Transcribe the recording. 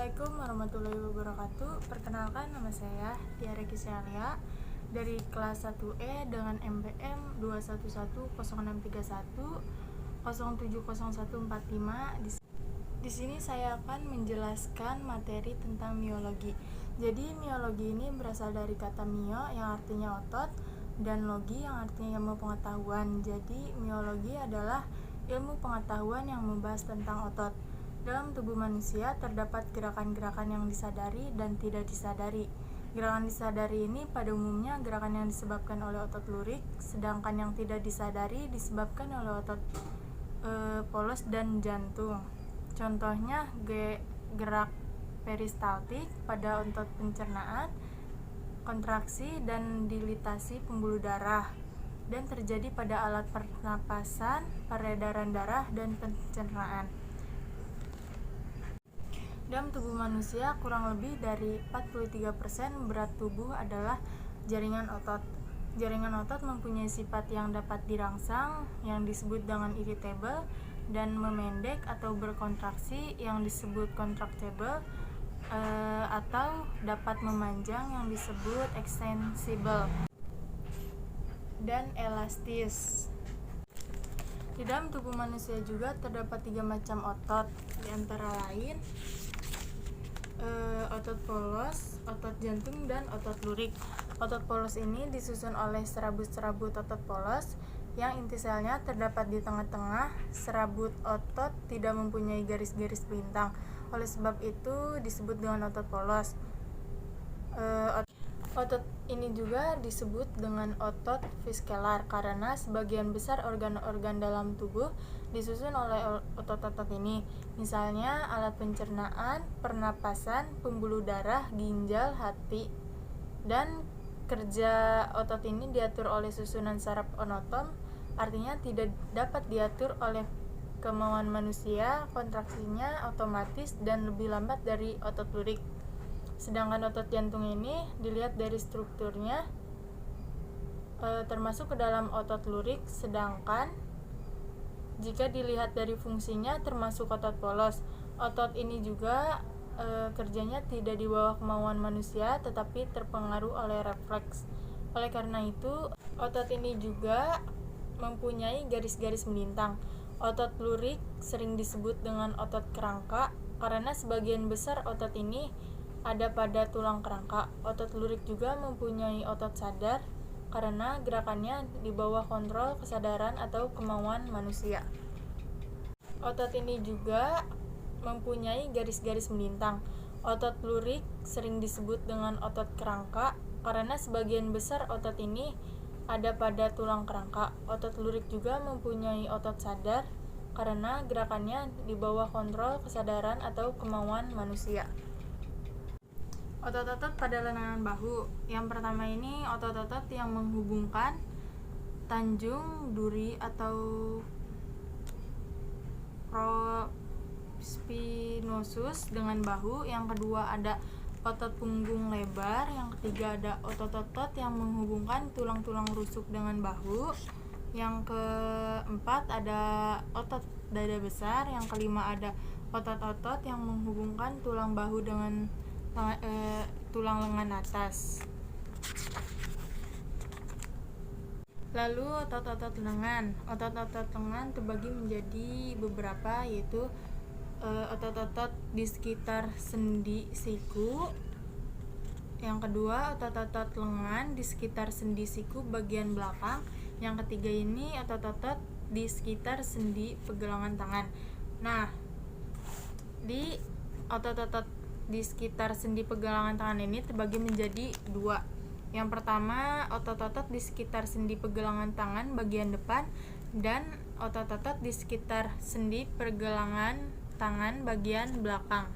Assalamualaikum warahmatullahi wabarakatuh. Perkenalkan, nama saya Tiara Kisyalia dari kelas 1E dengan MBM 2110631070145. Di sini saya akan menjelaskan materi tentang miologi. Jadi miologi ini berasal dari kata mio yang artinya otot dan logi yang artinya ilmu pengetahuan. Jadi miologi adalah ilmu pengetahuan yang membahas tentang otot. Dalam tubuh manusia terdapat gerakan-gerakan yang disadari dan tidak disadari. Gerakan disadari ini pada umumnya gerakan yang disebabkan oleh otot lurik, sedangkan yang tidak disadari disebabkan oleh otot polos dan jantung. Contohnya gerak peristaltik pada otot pencernaan, kontraksi dan dilatasi pembuluh darah, dan terjadi pada alat pernapasan, peredaran darah, dan pencernaan. Dalam tubuh manusia, kurang lebih dari 43% berat tubuh adalah jaringan otot. Jaringan otot mempunyai sifat yang dapat dirangsang, yang disebut dengan irritable, dan memendek atau berkontraksi, yang disebut contractible, atau dapat memanjang, yang disebut extensible, dan elastis. Di dalam tubuh manusia juga terdapat 3 macam otot, di antara lain otot polos, otot jantung, dan otot lurik. Otot polos ini disusun oleh serabut-serabut otot polos yang inti selnya terdapat di tengah-tengah. Serabut otot tidak mempunyai garis-garis bintang, oleh sebab itu disebut dengan otot polos. Otot ini juga disebut dengan otot visceral karena sebagian besar organ-organ dalam tubuh disusun oleh otot-otot ini. Misalnya alat pencernaan, pernapasan, pembuluh darah, ginjal, hati. Dan kerja otot ini diatur oleh susunan saraf otonom, artinya tidak dapat diatur oleh kemauan manusia. Kontraksinya otomatis dan lebih lambat dari otot lurik. Sedangkan otot jantung ini dilihat dari strukturnya termasuk ke dalam otot lurik, sedangkan jika dilihat dari fungsinya termasuk otot polos. Otot ini juga kerjanya tidak di bawah kemauan manusia tetapi terpengaruh oleh refleks. Oleh karena itu, otot ini juga mempunyai garis-garis melintang. Otot lurik sering disebut dengan otot kerangka karena sebagian besar otot ini ada pada tulang kerangka. Otot lurik juga mempunyai otot sadar karena gerakannya di bawah kontrol kesadaran atau kemauan manusia. Otot ini juga mempunyai garis-garis melintang. Otot lurik sering disebut dengan otot kerangka karena sebagian besar otot ini ada pada tulang kerangka. Otot lurik juga mempunyai otot sadar karena gerakannya di bawah kontrol kesadaran atau kemauan manusia. Otot-otot pada lengan bahu. Yang pertama ini otot-otot yang menghubungkan tanjung duri atau prospinosus dengan bahu. Yang kedua ada otot punggung lebar. Yang ketiga ada otot-otot yang menghubungkan tulang-tulang rusuk dengan bahu. Yang keempat ada otot dada besar. Yang kelima ada otot-otot yang menghubungkan tulang bahu dengan tulang lengan atas. Lalu otot-otot lengan. Otot-otot lengan terbagi menjadi beberapa, yaitu otot-otot di sekitar sendi siku. Yang kedua, otot-otot lengan di sekitar sendi siku bagian belakang. Yang ketiga ini otot-otot di sekitar sendi pergelangan tangan. Nah, di otot-otot di sekitar sendi pergelangan tangan ini terbagi menjadi 2. Yang pertama, otot-otot di sekitar sendi pergelangan tangan bagian depan dan otot-otot di sekitar sendi pergelangan tangan bagian belakang.